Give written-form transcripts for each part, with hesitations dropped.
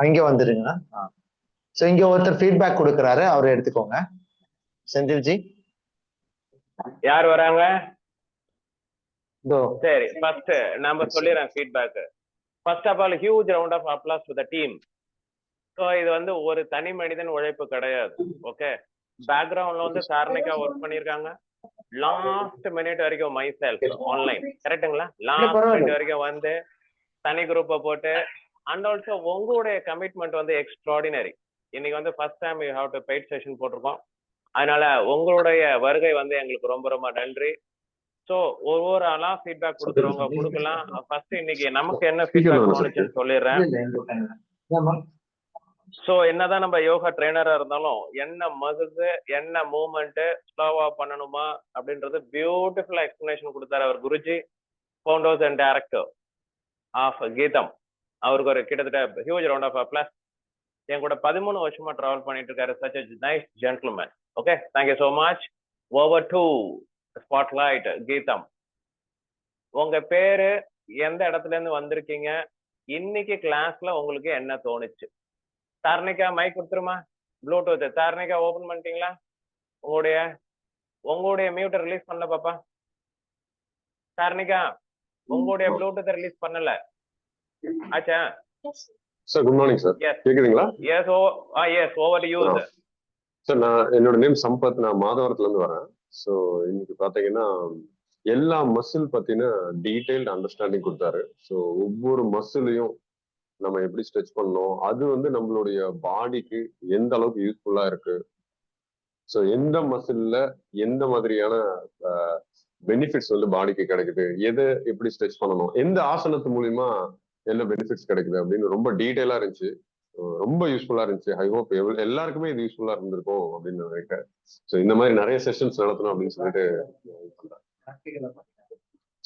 இங்க வந்துருங்க. சோ இங்க ஒருத்தர் ஃபீட்பேக் கொடுக்கறாரு, அவர் எடுத்துக்கோங்க. செந்தில்ஜி யார் வராங்க? இதோ சரி, ஃபர்ஸ்ட் நம்ம சொல்லிடுறேன் feedback. First of all huge round of applause to the team. So இது வந்து ஒரு தனி மனிதன் உழைப்பு கிடையாது. ஓகே, பேக்ரவுண்ட்ல வந்து சாரணிக்கா ஒர்க் பண்ணியிருக்காங்க. லாஸ்ட் மினிட் வரைக்கும் மை செல்ஃப் ஆன்லைன், கரெக்டுங்களா? லாஸ்ட் மினிட் வரைக்கும் வந்து தனி குரூப்பை போட்டு, அண்ட் ஆல்சோ உங்களுடைய கமிட்மெண்ட் வந்து எக்ஸ்ட்ராடினரி. இன்னைக்கு வந்து first time you have to paid session போட்டிருக்கோம். அதனால உங்களுடைய வருகை வந்து எங்களுக்கு ரொம்ப ரொம்ப நன்றி. ஸோ ஒவ்வொரு ஆளா ஃபீட்பேக் கொடுக்குறவங்க கொடுக்கலாம். ஃபர்ஸ்ட் இன்னைக்கு நமக்கு என்ன ஃபீட்பேக் தோணுச்சுன்னு சொல்லிடுறேன். ஸோ என்னதான் நம்ம யோகா ட்ரைனரா இருந்தாலும் என்ன மசில்ஸ் என்ன மூவ்மெண்ட் ஸ்லோவா பண்ணணுமா அப்படின்றது பியூட்டிஃபுல்லா எக்ஸ்பிளனேஷன் கொடுத்தாரு அவர் Guruji, founders and director of Geetham. அவருக்கு ஒரு கிட்டத்தட்ட ஹியூஜ் ரவுண்ட் ஆஃப் அப்ளாஸ். என் கூட 13 வருஷமா டிராவல் பண்ணிட்டு இருக்காரு. Such a nice gentleman. Okay, thank you so much. Over to spotlight கீதம். உங்க பேரு, எந்த இடத்துல இருந்து வந்திருக்கீங்க, இன்னைக்கு கிளாஸ்ல உங்களுக்கு என்ன தோணுச்சு? தார்னிகா மைக் கொடுத்துருமா, ப்ளூடூத். தார்னிகா ஓபன் பண்ணிட்டீங்களா? உங்களுடைய மியூட்டை ரிலீஸ் பண்ணல பாப்பா. தார்னிகா உங்களுடைய ப்ளூடூத் ரிலீஸ் பண்ணல. ஆச்சா சார்? குட் மார்னிங் சார், கேக்குதுங்களா? Yes over to you sir. Sir, நான் என்னோட நேம் சம்பத், நான் மாதவரத்துல இருந்து வரேன். ஸோ இன்னைக்கு பாத்தீங்கன்னா எல்லா மசில் பத்தின டீடைல்டு அண்டர்ஸ்டாண்டிங் கொடுத்தாரு. ஸோ ஒவ்வொரு மசிலையும் நம்ம எப்படி ஸ்ட்ரெச் பண்ணணும், அது வந்து நம்மளுடைய பாடிக்கு எந்த அளவுக்கு யூஸ்ஃபுல்லா இருக்கு, ஸோ எந்த மசில்ல எந்த மாதிரியான பெனிஃபிட்ஸ் வந்து பாடிக்கு கிடைக்குது, எதை எப்படி ஸ்ட்ரெச் பண்ணணும், எந்த ஆசனத்து மூலியமா என்ன பெனிஃபிட்ஸ் கிடைக்குது அப்படின்னு ரொம்ப டீடைலா இருந்துச்சு. ரொம்ப யூஸ்ஃபுல்லா இருந்துச்சு. ஐ ஹோப் எல்லாருக்குமே இது யூஸ்ஃபுல்லா இருந்திருக்கும் அப்படின்னு நினைக்கிறேன். ஸோ இந்த மாதிரி நிறைய செஷன்ஸ் நடத்தணும் அப்படின்னு சொல்லிட்டு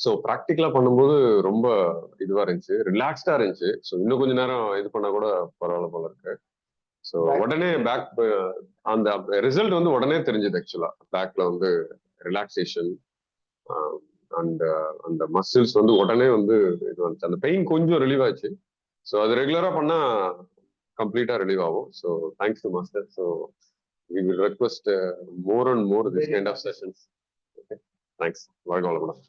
ஸோ ப்ராக்டிக்கலா பண்ணும்போது ரொம்ப இதுவா இருந்துச்சு, ரிலாக்ஸ்டா இருந்துச்சு. ஸோ இன்னும் கொஞ்ச நேரம் இது பண்ணா கூட பரவாயில்ல போல இருக்கு. ஸோ உடனே பேக் அந்த ரிசல்ட் வந்து உடனே தெரிஞ்சது. ஆக்சுவலா பேக்ல வந்து ரிலாக்ஸேஷன் அண்ட் அந்த மசில்ஸ் வந்து உடனே வந்து இது வந்துச்சு. அந்த பெயின் கொஞ்சம் ரிலீவ் ஆச்சு. ஸோ அது ரெகுலரா பண்ணா கம்ப்ளீட்டா ரிலீவ் ஆகும். So thanks to master. So we will request more and more this kind of sessions. Okay, thanks. வாழ்க வளமுடன்.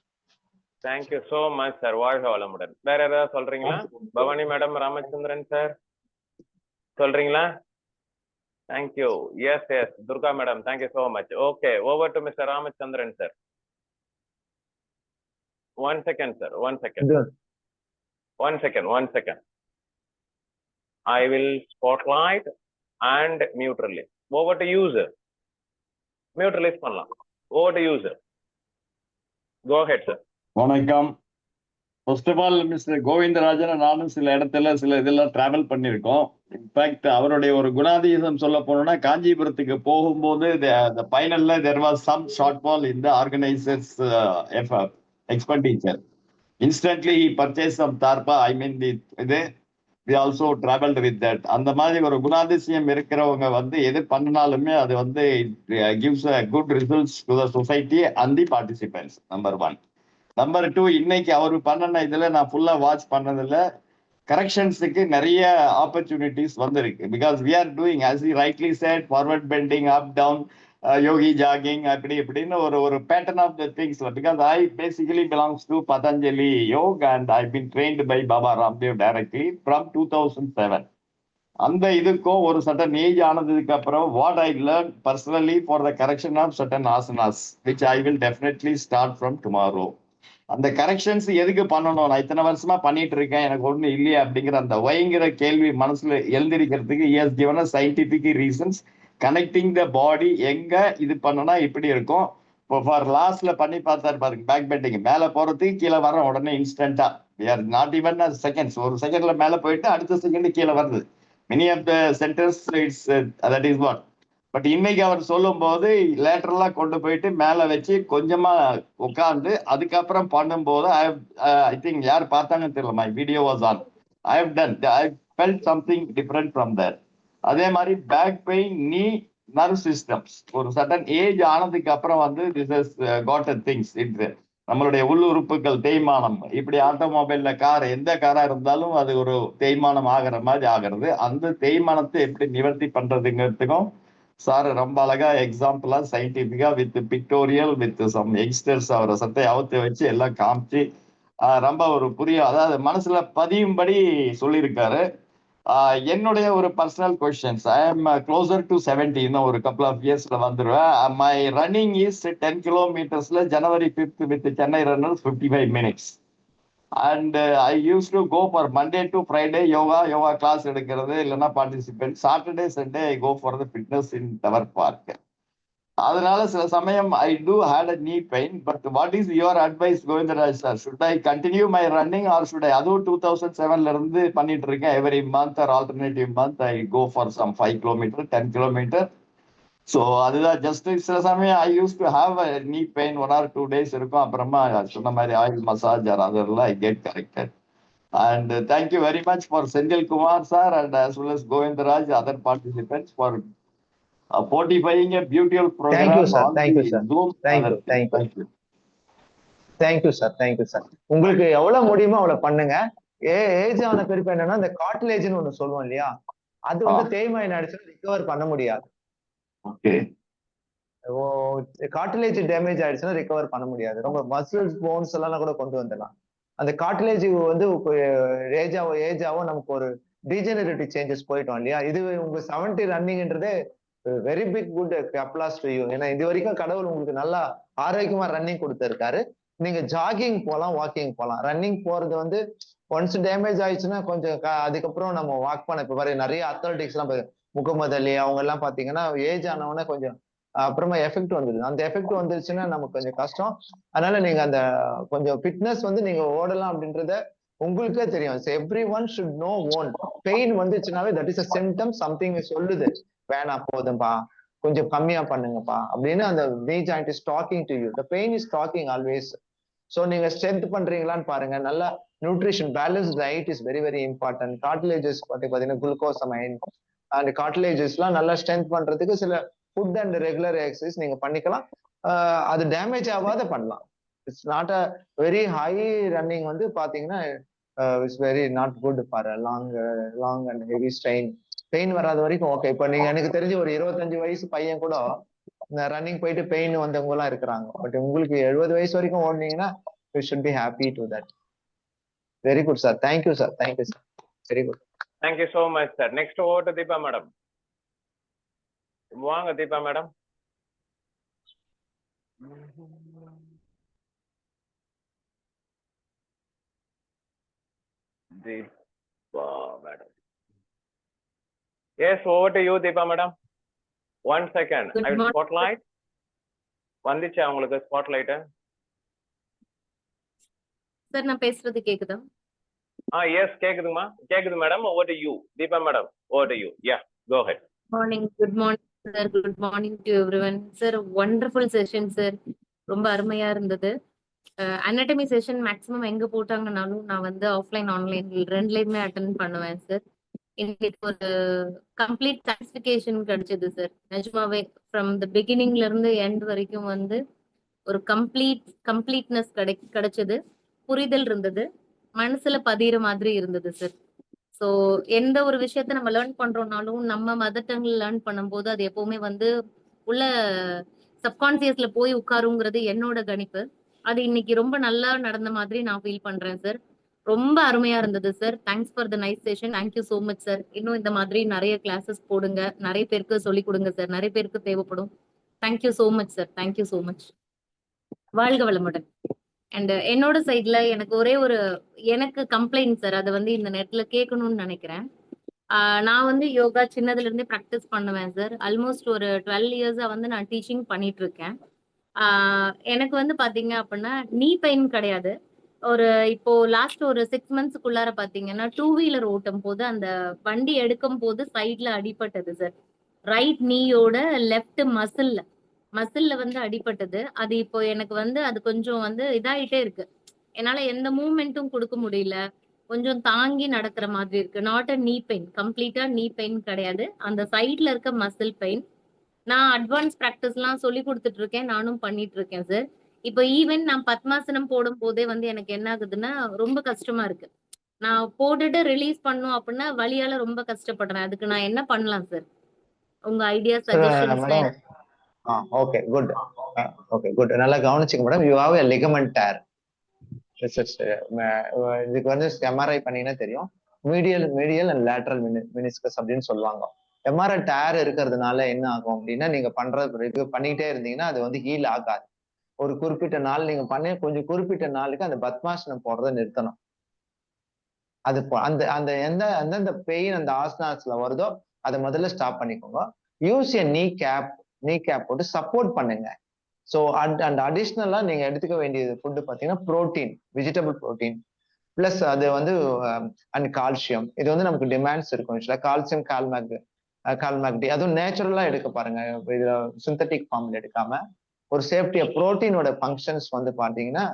Thank you so much sir. வாழ்க வளமுடன். வேற ஏதாவது சொல்றீங்களா? பவானி மேடம், ராமச்சந்திரன் சார் சொல்றீங்களா? Thank you. Yes, Durga madam, thank you so much. Okay, over to Mr. Ramachandran sir. One second sir, one second. I will spotlight and mute release. Over to you sir. Mute release பண்ணலாம். Over to you sir. Go ahead sir. வணக்கம். First of all mister Govindarajan நானும் சில இடத்துல சில இதெல்லாம் travel பண்ணியிருக்கோம். In fact அவருடைய ஒரு குணாதிசம் சொல்ல போனோம்னா, காஞ்சிபுரத்துக்கு போகும்போது ஃபைனல்ல there was some shortfall in the organisers expenditure. Instantly he purchase some தார்பா, ஐ மீன் இது we also traveled with that. அந்த மாதிரி ஒரு குணாதிசயம் இருக்கிறவங்க வந்து எது பண்ணினாலுமே அது வந்து gives a good results to the society and the participants. Number 1. Number 2, இன்னைக்கு அவர் பண்ணன இதுல நான் ஃபுல்லா வாட்ச் பண்ணதுல கரெக்ஷன்ஸுக்கு நிறைய ஆப்பர்ச்சுனிட்டிஸ் வந்திருக்கு. Because we are doing, as he rightly said, forward bending, up down, யோகி ஜாகிங், அப்படி இப்படின்னு ஒரு pattern of the things. Because I basically belongs to Patanjali Yog and I been trained by Baba Ramdev directly from 2007. அந்த இதுக்கும் ஒரு சட்டன் ஏஜ் ஆனதுக்கு அப்புறம் what I learn personally for the correction of certain asanas which I will definitely start from tomorrow. அந்த corrections எதுக்கு பண்ணணும், நான் இத்தனை வருஷமா பண்ணிட்டு இருக்கேன், எனக்கு ஒண்ணு இல்லையா அப்படிங்கிற அந்த வயங்கிற கேள்வி மனசுல எழுந்திருக்கிறதுக்கு he has given us scientific reasons connecting the body. எங்க இது பண்ணனா இப்படி இருக்கும். இப்போ ஃபார் லாஸ்ட்ல பண்ணி பார்த்தாரு பாருங்க, பேக் பெண்டிங் மேல போறதுக்கு கீழே வர உடனே இன்ஸ்டன்டா, we are not even a seconds, ஒரு செகண்ட்ல மேல போயிட்டு அடுத்த செகண்ட் கீழே வருது. many of the centers it's that is what. But இன்னைக்கு அவர் சொல்லும் போது லேட்டரலா கொண்டு போயிட்டு மேல வச்சு கொஞ்சமா உட்கார்ந்து அதுக்கப்புறம் பண்ணும்போது ஐ திங்க் யார் பார்த்தாங்கன்னு தெரியல, my video was on, I have done, I felt something different from that. அதே மாதிரி back pain, knee nerve systems ஒரு சடன் ஏஜ் ஆனதுக்கு அப்புறம் வந்து this is got a things it நம்மளுடைய உள்ளுறுப்புகள் தேய்மானம், இப்படி ஆட்டோமொபைல்ல எந்த காரா இருந்தாலும் அது ஒரு தேய்மானம் ஆகிற மாதிரி ஆகிறது. அந்த தேய்மானத்தை எப்படி நிவர்த்தி பண்றதுங்கிறதுக்கும் சார் ரொம்ப அழகா எக்ஸாம்பிளா சயின்டிபிக்கா with pictorial with some youngsters அவரை சட்டையை அவுத்து வச்சு எல்லாம் காமிச்சு ரொம்ப ஒரு அதாவது மனசுல பதியும்படி சொல்லியிருக்காரு. என்னுடைய ஒரு personal questions, I am closer to 70, இன்னும் ஒரு கப்பல் ஆஃப் இயர்ஸ்ல வந்துடுவேன். மை ரன்னிங் இஸ் 10 கிலோமீட்டர்ஸ்ல January 5th with Chennai runners 55 minutes. And I use to go for Monday to Friday yoga class எடுக்கிறது, இல்லைன்னா participate. Saturday Sunday I go for the fitness in tower park. அதனால சில சமயம் I do had a knee pain. But what is your advice Govindaraj sir? Should I continue my running or should I, அதுவும் 2007ல இருந்து பண்ணிட்டு இருக்கேன். Every month or alternative month I go for some 5 kilometre 10 kilometre. So அதுதான் just சில சமயம் I use to have a knee pain 1 or 2 days இருக்கும். அப்புறமா சொன்ன மாதிரி ஆயில் மசாஜ் ஆர் அதெல்லாம் I get corrected. And thank you very much for Senthil Kumar sir and as well as Govindaraj, other participants for fortifying a beautiful program. Thank you, sir. on Thank you, the sir. Zoom. Thank you. Thank you. Thank you. Thank you sir. Thank you sir. உங்களுக்கு எவ்வளவு முடியுமோ அவ்வளவு பண்ணுங்க. Age ஆன பிறப்பு என்னன்னா இந்த கார்டிலேஜ்னு ஒண்ணு சொல்லுவோம் இல்லையா, அது வந்து தேய்மானம் அடிச்சு ரிகவர் பண்ண முடியாது. ஓகே. கார்டிலேஜ் டேமேஜ் ஆயிடுச்சுன்னா ரிகவர் பண்ண முடியாது. ரொம்ப மசில்ஸ் போன்ஸ் எல்லாம் கூட கொண்டு வந்துடலாம். அந்த கார்டிலேஜ் வந்து ஏஜ் ஆகும் நமக்கு ஒரு டீஜெனரேட்டிவ் சேஞ்சஸ் போயிட்டோம் இல்லையா. இது உங்க 70 ரன்னிங்ன்றதே very big good applause to you. ஏன்னா இது வரைக்கும் கடவுள் உங்களுக்கு நல்லா ஆரோக்கியமா ரன்னிங் கொடுத்துருக்காரு. நீங்க ஜாகிங் போகலாம், வாக்கிங் போகலாம். ரன்னிங் போறது வந்து ஒன்ஸ் டேமேஜ் ஆயிடுச்சுன்னா கொஞ்சம் அதுக்கப்புறம் நம்ம வாக் பண்ண இப்ப பாரு நிறைய அத்லட்டிக்ஸ் எல்லாம் முகமது அலி அவங்க எல்லாம் பாத்தீங்கன்னா ஏஜ் ஆனவொடனே கொஞ்சம் அப்புறமா எஃபெக்ட் வந்துடுது. அந்த எஃபெக்ட் வந்துருச்சுன்னா நமக்கு கொஞ்சம் கஷ்டம். அதனால நீங்க அந்த கொஞ்சம் ஃபிட்னஸ் வந்து நீங்க ஓடலாம் அப்படின்றத உங்களுக்கே தெரியும். Every one should know own. Pain வந்துச்சுனாவே that is a symptom, something சொல்லுது வேணாம் போதும்பா கொஞ்சம் கம்மியா பண்ணுங்கப்பா அப்படின்னு. அந்த knee joint is talking to you, the pain is talking always. So நீங்க ஸ்ட்ரென்த் பண்றீங்களான்னு பாருங்க. நல்ல nutrition, balance diet is very very important. Cartilages பாத்தீங்கன்னா குளுக்கோசமைன் அண்ட் கார்டிலேஜஸ் எல்லாம் நல்லா ஸ்ட்ரென்த் பண்றதுக்கு சில ஃபுட் அண்ட் ரெகுலர் எக்ஸசைஸ் நீங்க பண்ணிக்கலாம். அது டேமேஜ் ஆகாத பண்ணலாம். It's not a very high running வந்து பாத்தீங்கன்னா it's very not good for long and heavy strain. Pain வராத வரைக்கும் ஓகே. இப்ப நீங்க எனக்கு தெரிஞ்சு ஒரு 25 வயசு பையன் கூட இந்த ரன்னிங் போயிட்டு பெயின் வந்தவங்க எல்லாம் இருக்கிறாங்க. பட் உங்களுக்கு 70 வயசு வரைக்கும் ஓடுனீங்கன்னா you should be happy to that. Very good sir. Thank you sir. Thank you sir. Very good. Thank you so much sir. Next over to Deepa madam. வாங்க Deepa madam. Deepa madam. Yes, over to you Deepa madam. 1 second. I will spotlight. வந்துச்சா உங்களுக்கு spotlight? Sir நான் பேசுறது கேக்குதா? Yes கேக்குதுமா. கேக்குது madam. Over to you Deepa madam. Over to you. Yeah, go ahead. Morning. Good morning sir. Good morning to everyone. Sir wonderful session sir. ரொம்ப அருமையா இருந்தது. அனாட்டமி செஷன் மேக்ஸிமம் எங்க போட்டாங்கனாலும் நான் வந்து ஆஃப்லைன் ஆன்லைன் ரெண்டுலயுமே அட்டென்ட் பண்ணுவேன் சார். இன்னைக்கு ஒரு கம்ப்ளீட் கிளாசிபிகேஷன் கிடைச்சது சார். நிஜமாவே ஃப்ரம் த பிகினிங்ல இருந்து எண்ட் வரைக்கும் வந்து ஒரு கம்ப்ளீட்னஸ் கிடைச்சது. புரிதல் இருந்தது, மனசுல பதிகிற மாதிரி இருந்தது சார். ஸோ எந்த ஒரு விஷயத்த நம்ம லேர்ன் பண்றோம்னாலும் நம்ம மதர் டங்ல லேர்ன் பண்ணும்போது அது எப்பவுமே வந்து உள்ள சப்கான்சியஸ்ல போய் உட்காருங்கிறது என்னோட கணிப்பு. அது இன்னைக்கு ரொம்ப நல்லா நடந்த மாதிரி நான் ஃபீல் பண்றேன் சார். ரொம்ப அருமையா இருந்தது sir. Thanks for the nice session. Thank you so much sir. இன்னும் இந்த மாதிரி நிறைய கிளாஸஸ் போடுங்க, நிறைய பேருக்கு சொல்லிக் கொடுங்க சார். நிறைய பேருக்கு தேவைப்படும். Thank you so much sir. Thank you so much. வாழ்க வளமுடன். அண்ட் என்னோட சைட்ல எனக்கு கம்ப்ளைண்ட் சார், அதை வந்து இந்த நேரத்துல கேட்கணும்னு நினைக்கிறேன். நான் வந்து யோகா சின்னதுல இருந்தே ப்ராக்டிஸ் பண்ணுவேன் சார். ஆல்மோஸ்ட் ஒரு 12 இயர்ஸா வந்து நான் டீச்சிங் பண்ணிட்டு இருக்கேன். எனக்கு வந்து பாத்தீங்க அப்படின்னா நீ பெயின் கிடையாது. இப்போ லாஸ்ட் ஒரு 6 மந்த்ஸ்க்குள்ளார பாத்தீங்கன்னா 2 வீலர் ஓட்டும் போது அந்த வண்டி எடுக்கும் போது சைட்ல அடிபட்டது சார். ரைட் நீயோட லெஃப்ட் மசில்ல வந்து அடிபட்டது. அது இப்போ எனக்கு வந்து அது கொஞ்சம் வந்து இதாயிட்டே இருக்கு. என்னால எந்த மூவ்மெண்ட்டும் கொடுக்க முடியல. கொஞ்சம் தாங்கி நடக்கிற மாதிரி இருக்கு. நாட் அ நீ பெயின், கம்ப்ளீட்டா நீ பெயின் கிடையாது. அந்த சைட்ல இருக்க மசில் பெயின். நான் அட்வான்ஸ் ப்ராக்டிஸ் எல்லாம் சொல்லி கொடுத்துட்டு இருக்கேன், நானும் பண்ணிட்டு இருக்கேன் சார். இப்போ ஈவன் நான் பத்மாசனம் போடும் போதே வந்து எனக்கு என்ன ஆகுதுன்னா ரொம்ப கஷ்டமா இருக்கு. நான் போட்டுட்டு ரிலீஸ் பண்ணும் அப்படின்னா வலியால ரொம்ப கஷ்டப்படுறேன். அதுக்கு நான் என்ன பண்ணலாம் சார்? உங்க ஐடியா சஜஷன்ஸ்ல madam okay good. Okay good, நல்லா கவனிச்சுங்க madam. You have a ligament there. இதுக்கு வந்து எம்ஆர்ஐ பண்ணீங்கன்னா தெரியும். மீடியல் அண்ட் லேட்டரல் மெனிஸ்கஸ் அப்படின்னு சொல்லுவாங்க. எம்ஆர்ஐ டேர் இருக்கிறதுனால என்ன ஆகும் அப்படின்னா, நீங்க இது பண்ணிக்கிட்டே இருந்தீங்கன்னா அது வந்து ஹீல் ஆகாது. ஒரு குறிப்பிட்ட நாள் நீங்க பண்ணி கொஞ்சம் குறிப்பிட்ட நாளுக்கு அந்த பத்மாசனம் போடுறதை நிறுத்தணும். அது அந்த அந்த எந்தெந்த பெயின் அந்த ஆசனாஸ்ல வருதோ அதை முதல்ல ஸ்டாப் பண்ணிக்கோங்க. யூஸ் எ நீ கேப் போட்டு சப்போர்ட் பண்ணுங்க. ஸோ அண்ட் அடிஷ்னலா நீங்க எடுத்துக்க வேண்டியது ஃபுட்டு பார்த்தீங்கன்னா புரோட்டீன், வெஜிடபிள் புரோட்டீன் பிளஸ் அது வந்து அண்ட் கால்சியம். இது வந்து நமக்கு டிமாண்ட்ஸ் இருக்கும். கால்சியம், கால்மேக்டி அதுவும் நேச்சுரலா எடுக்க பாருங்க. இதுல சிந்தட்டிக் ஃபார்ம்ல எடுக்காம ஒரு சேஃப்டியா. புரோட்டீனோட ஃபங்க்ஷன்ஸ் வந்து பாத்தீங்கன்னா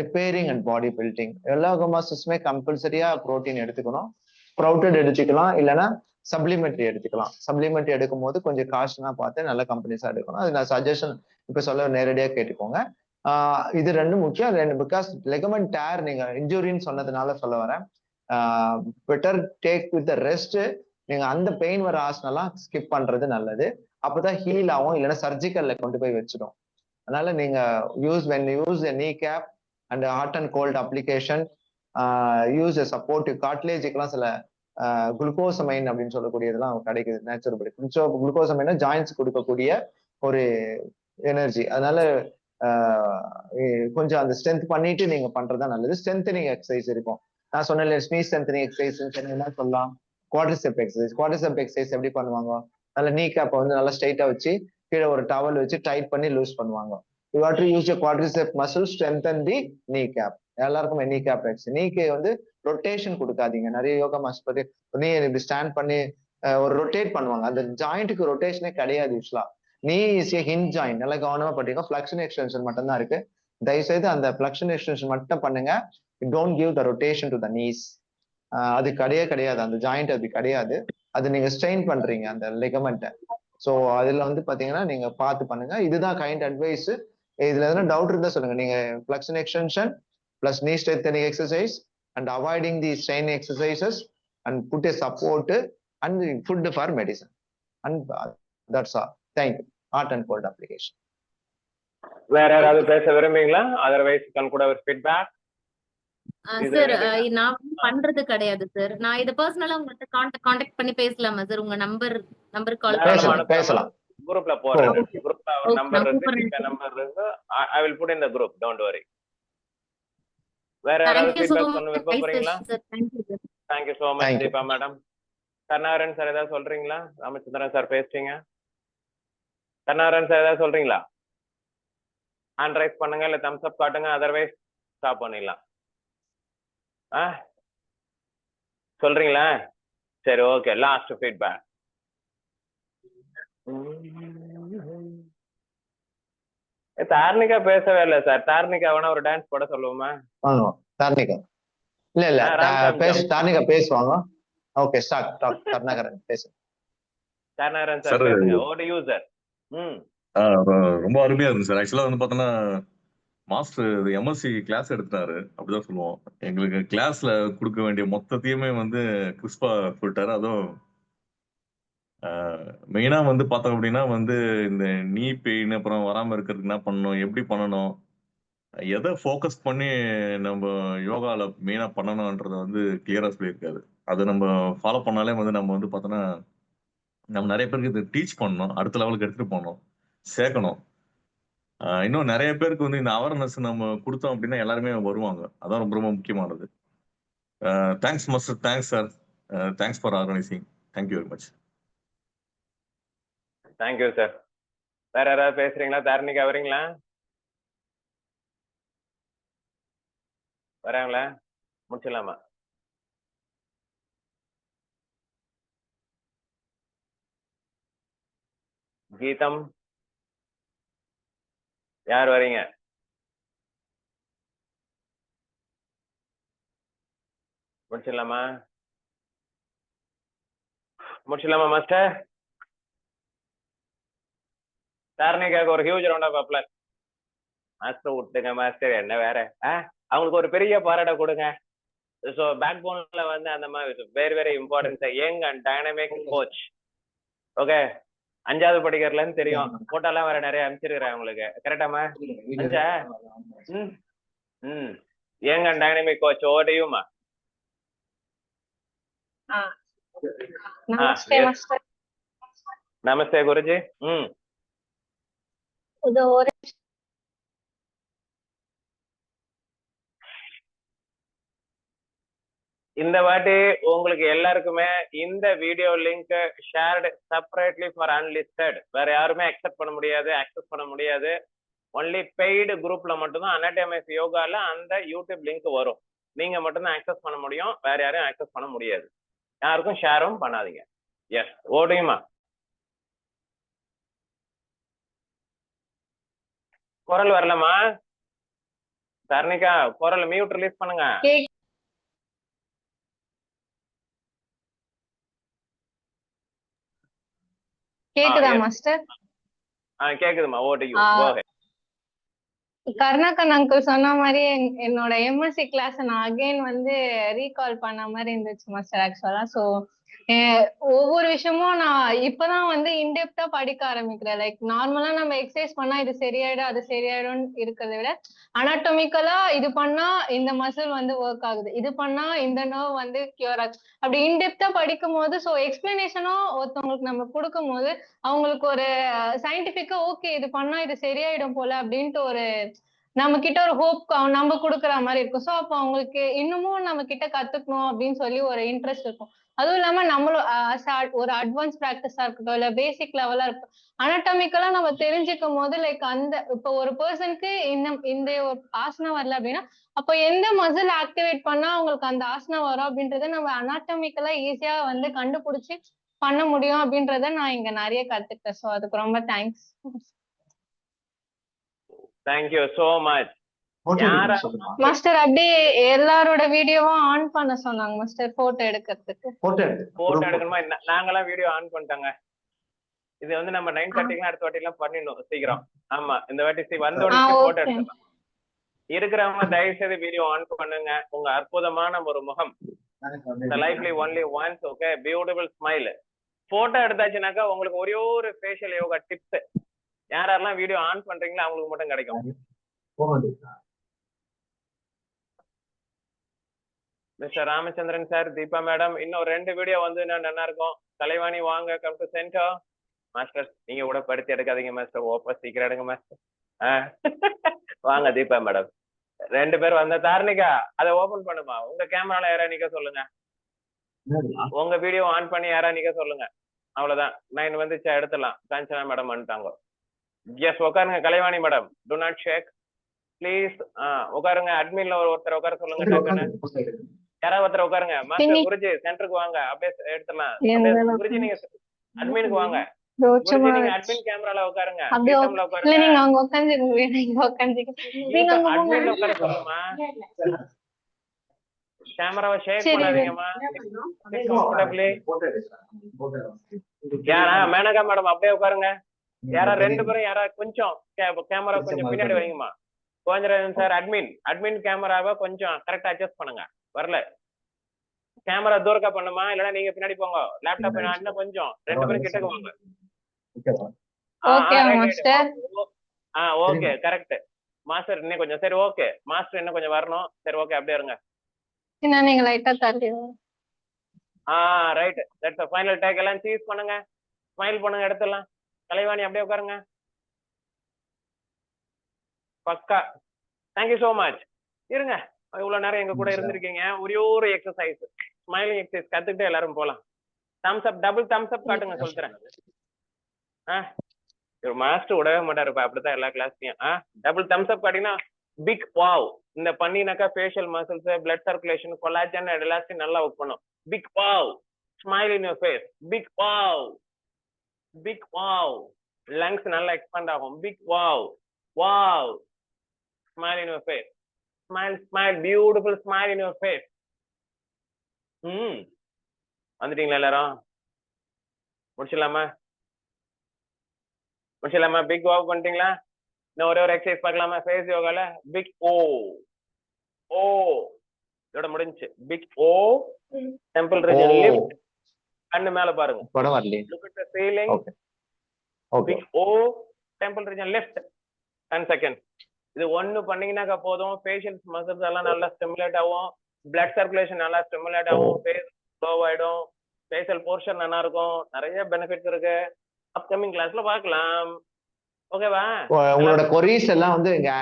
ரிப்பேரிங் அண்ட் பாடி பில்டிங். எல்லா கமாசஸுமே கம்பல்சரியா புரோட்டீன் எடுத்துக்கணும். ஸ்ப்ரவுட்டட் எடுத்துக்கலாம், இல்லைன்னா சப்ளிமெண்ட்ரி எடுத்துக்கலாம். சப்ளிமெண்ட்ரி எடுக்கும் போது கொஞ்சம் காஸ்ட்னா பார்த்து நல்ல கம்பெனிஸா எடுக்கணும். அது நான் சஜஷன் இப்ப சொல்ல நேரடியா கேட்டுக்கோங்க. இது ரெண்டும் முக்கியம். பிகாஸ் லெகமெண்ட் டேர் நீங்க இன்ஜுரின்னு சொன்னதுனால சொல்ல வரேன். Better take with the rest. நீங்க அந்த பெயின் வர ஆசனெல்லாம் ஸ்கிப் பண்றது நல்லது. அப்பதான் ஹீல் ஆகும், இல்லைன்னா சர்ஜிக்கல்ல கொண்டு போய் வச்சிடும். அதனால நீங்க use knee cap and hot and cold application, use supportive கார்ட்லேஜுக்கெல்லாம் சில குளுக்கோசமைன் அப்படின்னு சொல்லக்கூடியதெல்லாம் கிடைக்குது நேச்சுரல். குளுக்கோசமைனா ஜாயின்ஸ் கொடுக்கக்கூடிய ஒரு எனர்ஜி. அதனால கொஞ்சம் அந்த ஸ்ட்ரென்த் பண்ணிட்டு நீங்க பண்றதுதான் நல்லது. ஸ்ட்ரென்தனிங் எக்ஸசைஸ் இருக்கும். நான் சொன்னேன் ஸ்னீ ஸ்ட்ரென்தனிங் எக்ஸசைஸ் என்ன சொல்லலாம். குவாட்ரிசெப் எக்ஸசைஸ் எப்படி பண்ணுவாங்க? நல்ல நீ கேப்பை வந்து நல்லா ஸ்ட்ரைட்டா வச்சு கீழே ஒரு டவல் வச்சு டைட் பண்ணி லூஸ் பண்ணுவாங்க. You have to use quadricep muscle strengthen தி நீ கேப். எல்லாருக்கும் நீ கேப் எக்ஸசைஸ். நீக்கு வந்து ரொட்டேஷன் கொடுக்காதீங்க. நிறைய யோகா மாஸ்டர் நீ இப்படி ஸ்டாண்ட் பண்ணி ஒரு ரொட்டேட் பண்ணுவாங்க. அந்த ஜாயிண்ட்டுக்கு ரொட்டேஷனே கிடையாது யூஸ்வலா. நீ இஸ் ஏ ஹிஞ்ச் ஜாயிண்ட். நல்லா கவனமா பண்ணிக்கோ. ஃபிளெக்ஷன் எக்ஸ்டென்ஷன் மட்டும் தான் இருக்கு. தயவுசெய்து அந்த ஃபிளெக்ஷன் எக்ஸ்டென்ஷன் மட்டும் பண்ணுங்க. Don't give the rotation to the knees. அது கிடையாது. அந்த ஜாயிண்ட் அது கிடையாது. அது நீங்க ஸ்ட்ரெயின் பண்றீங்க அந்த லிகமெண்ட்டை. ஸோ அதுல வந்து பாத்தீங்கன்னா நீங்க பார்த்து பண்ணுங்க. இதுதான் கைண்ட் அட்வைஸ். இதுல எதனா டவுட் இருந்தா சொல்லுங்க. நீங்க flexion extension plus knee strengthening exercise and avoiding the strain exercises and put a support and food for medicine. And that's all. Thank you. Hot and cold application. வேற யாராவது பேச விரும்புறீங்களா? அதர்வைஸ் கூட ஒரு ஃபீட்பேக். சார் நான் பண்றது கிடையாது சார். நான் இத பர்சனலா உங்கள்ட்ட கான்டாக்ட் பண்ணி பேசலாமா சார்? உங்க நம்பர் கால் பேசலாம். குரூப்ல போறேன். குரூப்ல நம்பர் இருக்கு, நம்பர் இருக்கு. I will put in the group, don't worry. வேற யாராவது ஃபீட்பேக் பண்ண விருப்பப்படுறீங்களா? Thank you so much Deepa madam. Karunakaran sir ஏதாவது சொல்றீங்களா? ராமச்சந்திரன் சார் பேசுறீங்க. கருணாகரன் சார் ஏதாவது சொல்றீங்களா? ஹேண்ட் ரைஸ் பண்ணுங்க, இல்ல தம்ஸ் அப் காட்டுங்க. அதர்வைஸ் ஸ்டாப் பண்ணிடலாம். சொல்றீங்களா? சரி, ஓகே. Last feedback. தார்னிகா பேசவே இல்லை சார். தார்னிகா வேணா ஒரு டான்ஸ் போட சொல்லுவோமா? தார்னிகா இல்ல தார்னிகா பேசுவாங்க. Okay start. கருணாகரன் பேசு. கருணாகரன் சார் பேசுங்க. Over you sir. ரொம்ப அருமையா இருந்துச்சு சார். ஆக்சுவலா வந்து பார்த்தோன்னா மாஸ்டர் எம்எஸ்சி கிளாஸ் எடுத்தாரு, அப்படிதான் சொல்லுவோம். எங்களுக்கு கிளாஸ்ல கொடுக்க வேண்டிய மொத்தத்தையுமே வந்து கிறிஸ்பா சொல்லிட்டாரு. அதுவும் மெயினா வந்து பார்த்தோம் அப்படின்னா வந்து இந்த நீ பெயின் அப்புறம் வராம இருக்கிறதுக்கு என்ன பண்ணணும், எப்படி பண்ணணும், எதை ஃபோக்கஸ் பண்ணி நம்ம யோகால மெயினா பண்ணணும்ன்றத வந்து கிளியரா சொல்லியிருக்காரு. அதை நம்ம ஃபாலோ பண்ணாலே வந்து நம்ம வந்து பார்த்தோன்னா நம்ம நிறைய பேருக்கு இதை டீச் பண்ணணும், அடுத்த லெவலுக்கு எடுத்துட்டு போகணும், சேர்க்கணும். இன்னும் நிறைய பேருக்கு வந்து இந்த அவேர்னஸ் நம்ம கொடுத்தோம் அப்படின்னா எல்லாருமே வருவாங்க. அதான் ரொம்ப ரொம்ப முக்கியமானது. Thanks master. Thanks sir. Thanks for organising. Thank you very much. Thank you sir. வேற யாராவது பேசுறீங்களா? தார்னிகா வரீங்களா? வராங்களா? முடிச்சிடலாமா? கீதம் யார் வரீங்க? முடிச்சிடலாமா மாஸ்டர்? தார்னிகாவுக்கு ஒரு huge round of applause. Master விட்டுங்க மாஸ்டர், என்ன வேற அவங்களுக்கு ஒரு பெரிய பாராட்ட கொடுங்க. ஸோ பேக் போன்ல வந்து அந்த மாதிரி very very importance young and dynamic coach. Okay, 5வது படிக்கிறதுலன்னு தெரியும், போட்டோலாம் வேற நிறைய அனுப்பிச்சிருக்கிறேன் உங்களுக்கு. கரெக்டாமா? அஞ்சா யங் அண்ட் டைனமிக் கோச் ஓடியுமா? ನಮಸ್ತೆ ಮಾಸ್ಟರ್. நமஸ்தே குருஜி. ಇದು இந்த வாட்டி உங்களுக்கு எல்லாருக்குமே இந்த video link shared separately for unlisted. வேற யாருமே அக்செப்ட் பண்ண முடியாது, அக்சஸ் பண்ண முடியாது. ஒன்லி பெய்டு குரூப்ல மட்டும்தான் அனாட்டமிஸ் யோகால அந்த யூடியூப் லிங்க் வரும். நீங்க மட்டும்தான் அக்சஸ் பண்ண முடியும், வேற யாரையும் அக்சஸ் பண்ண முடியாது. யாருக்கும் ஷேரும் பண்ணாதீங்க. எஸ், ஓடியுமா? குரல் வரலமா? தர்ணிகா குரல் மியூட் ரிலீஸ் பண்ணுங்க. கேக்குதா மாஸ்டர்? கேக்குதுமா, ஓடியும். கருணாகரன் அங்கிள் சொன்ன மாதிரி என்னோட எம்எஸ்சி கிளாஸ் நான் அகைன் வந்து ரீகால் பண்ண மாதிரி இருந்துச்சு மாஸ்டர் ஆக்சுவலா. ஸோ ஒவ்வொரு விஷயமும் நான் இப்பதான் வந்து இன்டெப்தா படிக்க ஆரம்பிக்கிறேன். லைக் நார்மலா நம்ம எக்ஸசைஸ் பண்ணா இது சரியாயிடும் அது சரியாயிடும் இருக்கிறத விட அனாட்டமிக்கலா இது பண்ணா இந்த மசில் வந்து ஒர்க் ஆகுது, இது பண்ணா இந்த நர்வ் வந்து கியூர் ஆகுது, அப்படி இன்டெப்தா படிக்கும் போது ஸோ எக்ஸ்பிளனேஷனும் ஒருத்தவங்களுக்கு நம்ம கொடுக்கும் போது அவங்களுக்கு ஒரு சயின்டிபிக்கா ஓகே இது பண்ணா இது சரியாயிடும் போல அப்படின்ட்டு ஒரு நம்ம கிட்ட ஒரு ஹோப் நம்ம கொடுக்குற மாதிரி இருக்கும். ஸோ அப்போ அவங்களுக்கு இன்னமும் நம்ம கிட்ட கத்துக்கணும் அப்படின்னு சொல்லி ஒரு இன்ட்ரெஸ்ட் இருக்கும். அதுவும் இல்லாம நம்மளும் ஒரு அட்வான்ஸ் பிராக்டிஸா இருக்கட்டும் இல்ல பேசிக் லெவலா இருக்கும், அனாட்டமிக்கலா நம்ம தெரிஞ்சுக்கும் போது லைக் அந்த இப்போ ஒரு பர்சனுக்கு இந்த ஒரு ஆசனம் வரல அப்படின்னா அப்போ எந்த மசில் ஆக்டிவேட் பண்ணா அவங்களுக்கு அந்த ஆசனம் வரும் அப்படின்றத நம்ம அனாட்டமிக்கலா ஈஸியா வந்து கண்டுபிடிச்சு பண்ண முடியும் அப்படின்றத நான் இங்க நிறைய கத்துக்கிட்டேன். ஸோ அதுக்கு ரொம்ப thanks. Thank you so much. Master அப்படியே எல்லாரோட வீடியோவும் ஆன் பண்ண சொன்னாங்க மாஸ்டர் போட்டோ எடுக்கிறதுக்கு. போட்டோ எடுக்கணுமா? நாங்கெல்லாம் வீடியோ ஆன் பண்ணிட்டாங்க. இது வந்து நம்ம 9:30 அடுத்த வாட்டி எல்லாம் பண்ணிடணும் சீக்கிரம். ஆமா, இந்த வாட்டி வந்தோட போட்டோ எடுத்துக்கலாம். இருக்கிறவங்க தயவு செய்து வீடியோ ஆன் பண்ணுங்க. உங்க அற்புதமான ஒரு முகம், லைஃப்லி only once. Okay, beautiful smile. Photo எடுத்தாச்சுனாக்கா உங்களுக்கு ஒரே ஒரு ஃபேஷியல் யோகா டிப்ஸ் யாரெல்லாம் வீடியோ ஆன் பண்றீங்களோ அவங்களுக்கு மட்டும் கிடைக்கும். Mister Ramachandran sir, Deepa madam, இன்னும் 2 வீடியோ வந்து நல்லா இருக்கும். கலைவாணி வாங்க, கம் டு சென்டர். மாஸ்டர் நீங்க கூட படுத்தி எடுக்காதீங்க மாஸ்டர், ஓப்பா சீக்கிரம் எடுங்க மாஸ்டர். வாங்க தீபா மேடம், 2 பேர் வந்த. தார்னிகா அதை ஓபன் பண்ணுமா? உங்க கேமரால யாரா நிக்க சொல்லுங்க, உங்க வீடியோ ஆன் பண்ணி யாரா நிக்க சொல்லுங்க. அவ்வளவுதான், 9 வந்துச்சா எடுத்துடலாம். காஞ்சனா மேடம் வந்துட்டாங்க. எஸ், உட்காருங்க. Kalaivani madam, do not shake please. உட்காருங்க. அட்மின்ல ஒருத்தர் உட்கார சொல்லுங்க. யாராவது ஒருத்தர் உட்காருங்க. மாஸ்டர் குருஜி சென்டருக்கு வாங்க, அப்படியே எடுத்துடலாம். குருஜி நீங்க அட்மினுக்கு வாங்க. நீங்க அட்மின் கேமரால உட்காருங்க. சிஸ்டம்ல உட்காருங்க. நீங்க அங்க உட்கார்ந்துங்க, நீங்க உட்கார்ந்துங்க. நீங்க அட்மின்ல உட்கார சொல்லுமா. கேமராவை ஷேக் பண்ணாதீங்கம்மா. கம்ஃபர்ட்டபிளி. யாரா மேனகா மேடம் அப்படியே உட்காருங்க. யாரா 2 பேரும் யாரா கொஞ்சம் கேமரா கொஞ்சம் பின்னாடி வைங்கம்மா. கோவிந்தராஜன் சார் அட்மின் கேமராவை கொஞ்சம் கரெக்டா அட்ஜஸ்ட் பண்ணுங்க. வரல கேமரா தூரக்கா பண்ணுமா, இல்லன்னா நீங்க பின்னாடி போங்க. லேப்டாப் இன்னும் கொஞ்சம் 2 பேரும் கிட்டக்கு வாங்க. Okay correct master. இன்னும் கொஞ்சம் சரி. ஓகே மாஸ்டர் இன்னும் கொஞ்சம் வரணும். சரி ஓகே, அப்படியே இருங்க. நீங்க லைட்டா தள்ளி. Right, that's final take. எல்லாம் சீஸ் பண்ணுங்க, ஸ்மைல் பண்ணுங்க, எடுத்துடலாம். கலைவாணி அப்படியே உட்காருங்க. பக்கா. Thank you so much. இருங்க, இவ்வளவு நேரம் எங்க கூட இருந்திருக்கீங்க. ஒரே ஒரு எக்ஸசைஸ், ஸ்மைலிங் எக்ஸசைஸ் கத்துக்கிட்டு எல்லாரும் போலாம். தம்ஸ் அப், டபுள் தம்ஸ் அப் காட்டுங்க. சொல்றேன். ஒரு மாஸ்டர் விடவே மாட்டாருப்பா, அப்படித்தான் எல்லா கிளாஸ்லயும். டபுள் தம்ஸ் அப் காட்டினா பிக் வாவ். இந்த பண்ணினாக்கா facial muscles, blood circulation, collagen, elastin நல்லா ஒர்க் பண்ணும். Big wow. Smile in your face. Big wow. Big wow. Lungs நல்லா எக்ஸ்பாண்ட் ஆகும். Big wow. Wow. Smile in your face. Smile, smile, beautiful smile in your face. வந்துட்டீங்களா எல்லாரும்? முடிச்சிடலாமா? Big wow பண்ணிட்டீங்களா? இன்னும் ஒரே ஒரு எக்ஸசைஸ் பார்க்கலாமா? ஃபேஸ் யோகால பிக் ஓ, ஓ இதோட முடிஞ்சுச்சு. Big O, temple region lift, கண்ணு மேல பாருங்க. படம் வரலையே. Look at the ceiling. Okay okay big O, temple region lift 10 seconds. இது ஒன்னு பண்ணீங்கன்னாக்கா போதும். ஃபேஷியல் மசில்ஸ் எல்லாம் நல்லா ஸ்டிமுலேட் ஆகும், பிளட் சர்க்குலேஷன் நல்லா ஸ்டிமுலேட் ஆகும், ஃபேஸ் க்ளோ ஆயிடும், ஃபேஷியல் போர்ஷன் நல்லா இருக்கும். நிறைய பெனிஃபிட்ஸ் இருக்கு. அப்கமிங் கிளாஸ்ல பார்க்கலாம். ஓகேவா? உங்களோட கொரீஸ் எல்லாம் வந்து இங்க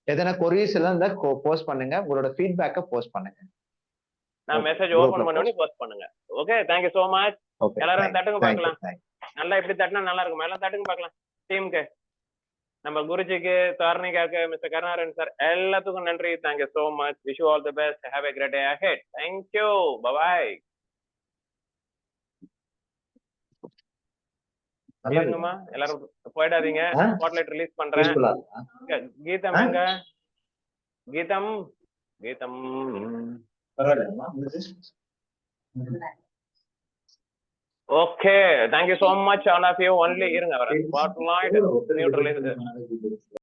எதனா கொரீஸ் எல்லாம் இருந்தா போஸ்ட் பண்ணுங்க. உங்களோட ஃபீட்பேக்க போஸ்ட் பண்ணுங்க. நான் மெசேஜ் ஓபன் பண்ணி போஸ்ட் பண்ணுங்க. Okay, thank you so much. எல்லாரும் தட்டுங்க பார்க்கலாம். நல்லா இப்படி தட்டினா நல்லா இருக்கும். எல்லாம் தட்டுங்க பார்க்கலாம். டீமுக்கு, நம்ம குருஜிக்கு, தார்னிகாக்கு, மிஸ்டர் கருணாரன் சார் எல்லாத்துக்கும் நன்றி. Thank you so much. Wish you all the best. Have a great day ahead. Thank you. Bye bye. இருங்கம்மா, எல்லாரும் போயிடாதீங்க. ஸ்பாட்லைட் ரிலீஸ் பண்றேன். கீதம் எங்க? கீதம், கீதம். Okay, thank you so much all of you. Only இருங்க, வரேன். Spotlight neutralize.